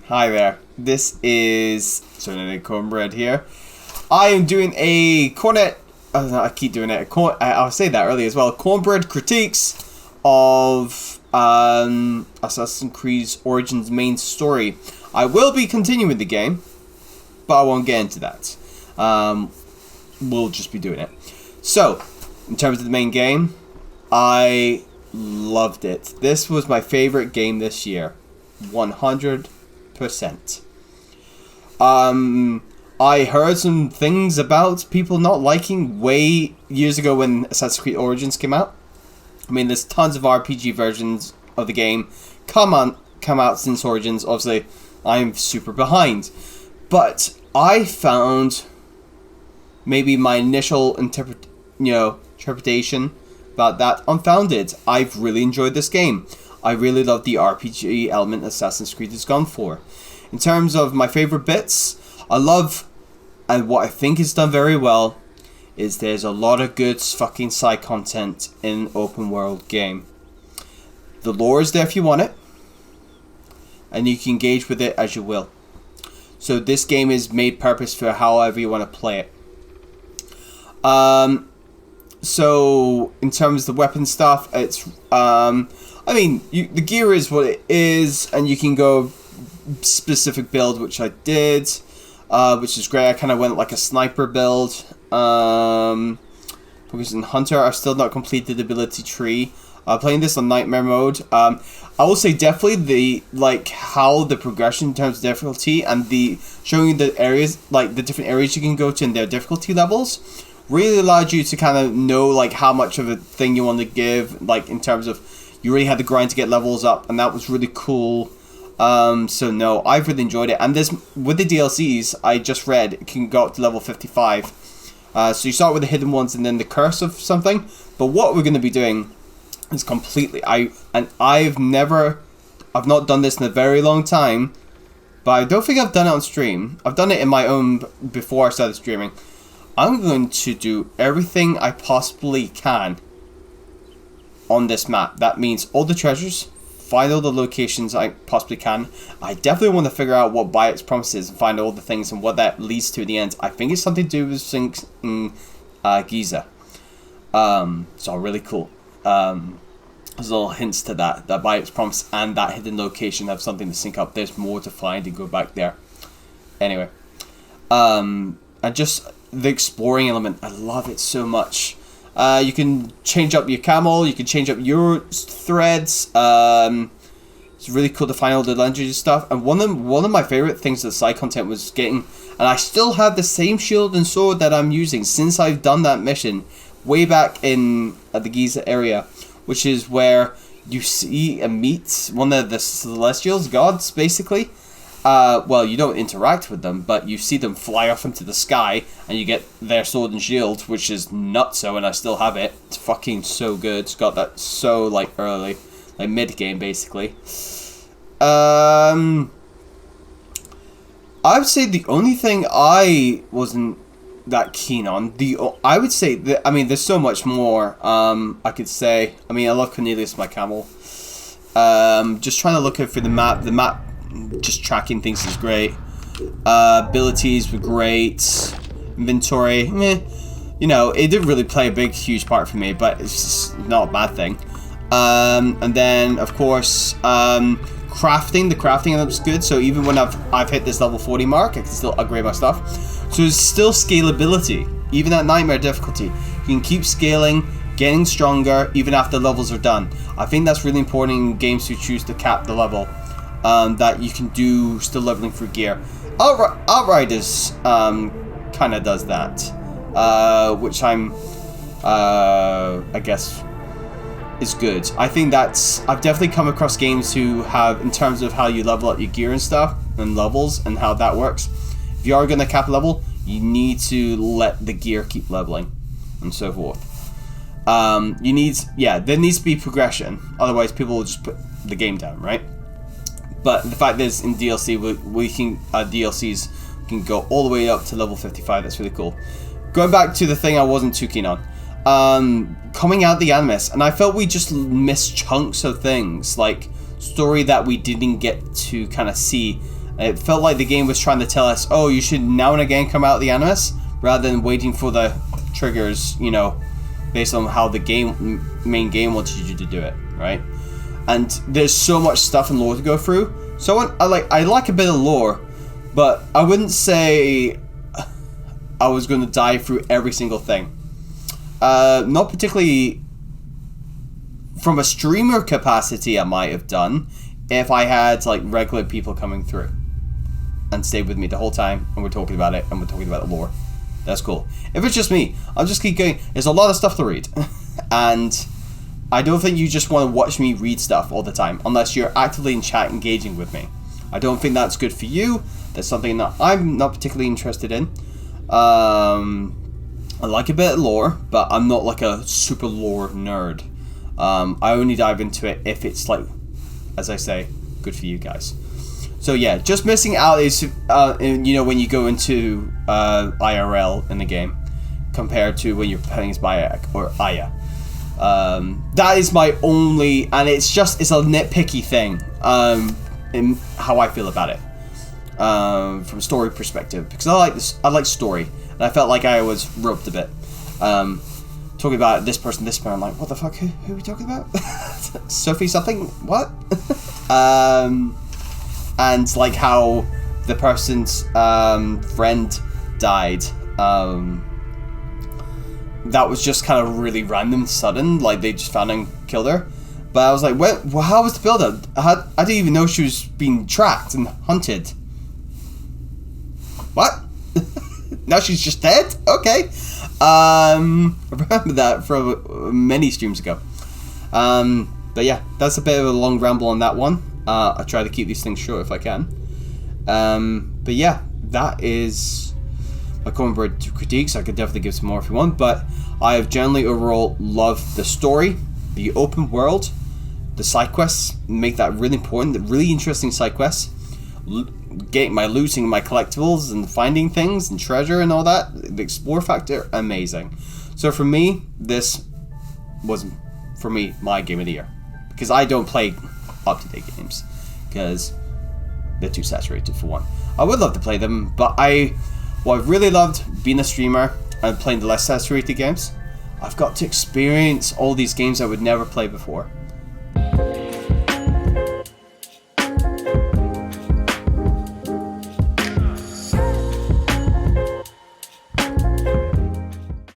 Hi there. This is Cornbread here. I am doing a cornet. I keep doing it. I'll say that earlier as well. Cornbread critiques of Assassin's Creed Origins main story. I will be continuing the game, but I won't get into that. We'll just be doing it. So, in terms of the main game, I loved it. This was my favorite game this year. 100%. I heard some things about people not liking way years ago when Assassin's Creed Origins came out. I mean, there's tons of RPG versions of the game come out since Origins. Obviously, I'm super behind. But I found maybe my initial interpretation about that unfounded. I've really enjoyed this game. I really love the RPG element Assassin's Creed has gone for. In terms of my favorite bits, I love, and what I think is done very well, is there's a lot of good fucking side content in an open world game. The lore is there if you want it, and you can engage with it as you will. So this game is made purpose for however you want to play it. So in terms of the weapon stuff, it's I mean, the gear is what it is, and you can go specific build, which I did, which is great. I kind of went like a sniper build, focusing Hunter. I've still not completed the ability tree. Playing this on Nightmare mode. I will say definitely how the progression in terms of difficulty and the showing you the areas, like the different areas you can go to and their difficulty levels, really allowed you to kind of know how much of a thing you want to give, in terms of you really had to grind to get levels up, and that was really cool. So no, I've really enjoyed it. And this, with the DLCs, I just read, it can go up to level 55. So you start with the hidden ones and then the curse of something. But what we're going to be doing is completely, I've not done this in a very long time, but I don't think I've done it on stream. I've done it in my own before I started streaming. I'm going to do everything I possibly can on this map. That means all the treasures, find all the locations I possibly can. I definitely want to figure out what Bayek's promise is and find all the things and what that leads to in the end. I think it's something to do with things in Giza. So really cool. There's little hints to that Bayek's promise and that hidden location have something to sync up. There's more to find and go back there. Anyway, and just the exploring element, I love it so much. You can change up your camel, you can change up your threads. It's really cool to find all the legendary stuff. And one of my favorite things of the side content was getting, and I still have the same shield and sword that I'm using since I've done that mission way back in the Giza area, which is where you see and meet one of the celestials, gods, basically. Well, you don't interact with them, but you see them fly off into the sky, and you get their sword and shield, which is nutso, and I still have it. It's fucking so good. It's got that so, early, mid-game, basically. I would say the only thing I wasn't that keen on, I would say, that, I mean, there's so much more, I could say. I mean, I love Cornelius, my camel. Just trying to look through the map. The map, just tracking things is great. Abilities were great. Inventory, it didn't really play a huge part for me, but it's just not a bad thing. And then of course, crafting. The crafting looks good. So even when I've hit this level 40 mark, I can still upgrade my stuff. So there's still scalability, even at Nightmare difficulty. You can keep scaling, getting stronger, even after levels are done. I think that's really important in games who choose to cap the level. That you can do still leveling through gear. Outriders kind of does that, which I guess is good. I think I've definitely come across games who have, in terms of how you level up your gear and stuff and levels and how that works. If you are going to cap a level, you need to let the gear keep leveling and so forth. There needs to be progression. Otherwise, people will just put the game down, right? But the fact is, in DLC, DLCs can go all the way up to level 55. That's really cool. Going back to the thing I wasn't too keen on. Coming out the Animus, and I felt we just missed chunks of things, like story that we didn't get to kind of see It felt like the game was trying to tell us, oh, you should now and again come out of the Animus, rather than waiting for the triggers, you know, based on how the main game wanted you to do it, right? And there's so much stuff and lore to go through. So I like a bit of lore, but I wouldn't say I was going to dive through every single thing. Not particularly from a streamer capacity. I might have done if I had like regular people coming through and stayed with me the whole time, and we're talking about it, and we're talking about the lore. That's cool. If it's just me, I'll just keep going. There's a lot of stuff to read, and I don't think you just want to watch me read stuff all the time, unless you're actively in chat engaging with me. I don't think that's good for you. That's something that I'm not particularly interested in. I like a bit of lore, but I'm not like a super lore nerd. I only dive into it if it's like, as I say, good for you guys. So yeah, just missing out is, you know, when you go into IRL in the game, compared to when you're playing as Bayek or Aya. That is my only, and it's a nitpicky thing in how I feel about it, from story perspective, because I like story, and I felt like I was roped a bit. Talking about this person, I'm like, what the fuck? Who are we talking about? Sophie something? What? And like how the person's friend died. That was just kind of really random, sudden. Like they just found and killed her. But I was like, well, how was the build up? I didn't even know she was being tracked and hunted. What? Now she's just dead? Okay. I remember that from many streams ago. But yeah, that's a bit of a long ramble on that one. I try to keep these things short if I can. But yeah, that is my Cornbread critiques. I could definitely give some more if you want, but I have generally overall loved the story, the open world, the side quests. Make that really important. The really interesting side quests. Getting my looting, my collectibles, and finding things and treasure and all that. The explore factor, amazing. So for me, this was my game of the year, because I don't play up-to-date games because they're too saturated for one. I would love to play them, but what I've really loved being a streamer and playing the less saturated games, I've got to experience all these games I would never play before.